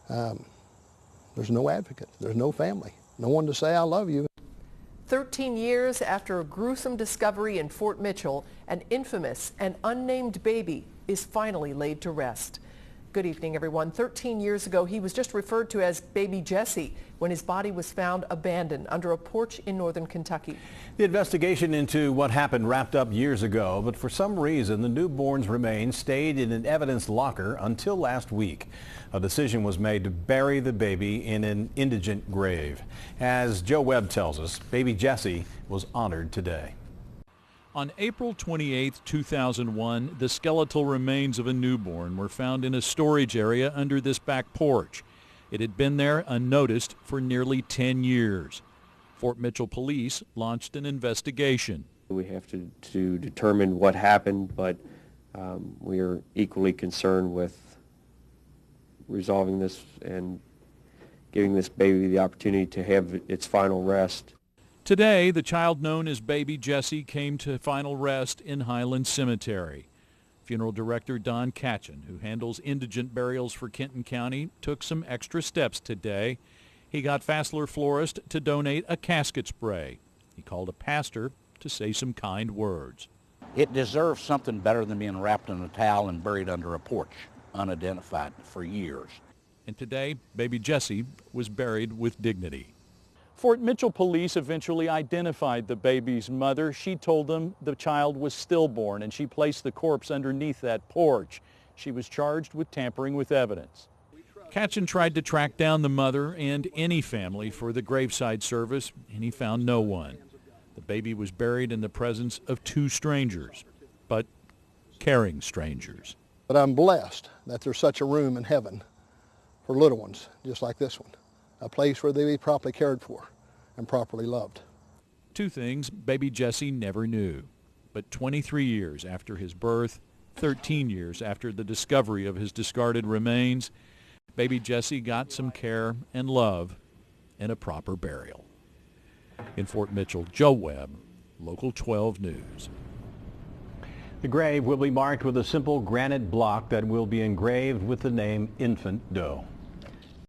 There's no advocate. There's no family. No one to say I love you. 13 years after a gruesome discovery in Fort Mitchell, an infamous and unnamed baby is finally laid to rest. Good evening, everyone. 13 years ago, he was just referred to as Baby Jesse when his body was found abandoned under a porch in northern Kentucky. The investigation into what happened wrapped up years ago, but for some reason, the newborn's remains stayed in an evidence locker until last week. A decision was made to bury the baby in an indigent grave. As Joe Webb tells us, Baby Jesse was honored today. On April 28, 2001, the skeletal remains of a newborn were found in a storage area under this back porch. It had been there unnoticed for nearly 10 years. Fort Mitchell police launched an investigation. We have to determine what happened, but we are equally concerned with resolving this and giving this baby the opportunity to have its final rest. Today, the child known as Baby Jesse came to final rest in Highland Cemetery. Funeral director Don CATCHEN, who handles indigent burials for Kenton County, took some extra steps today. He got Fassler Florist to donate a casket spray. He called a pastor to say some kind words. It deserves something better than being wrapped in a towel and buried under a porch, unidentified for years. And today, Baby Jesse was buried with dignity. Fort Mitchell police eventually identified the baby's mother. She told them the child was stillborn, and she placed the corpse underneath that porch. She was charged with tampering with evidence. CATCHEN tried to track down the mother and any family for the graveside service, and he found no one. The baby was buried in the presence of two strangers, but caring strangers. But I'm blessed that there's such a room in heaven for little ones, just like this one. A place where they be properly cared for and properly loved. Two things Baby Jesse never knew. But 23 years after his birth, 13 years after the discovery of his discarded remains, Baby Jesse got some care and love and a proper burial. In Fort Mitchell, Joe Webb, Local 12 News. The grave will be marked with a simple granite block that will be engraved with the name Infant Doe.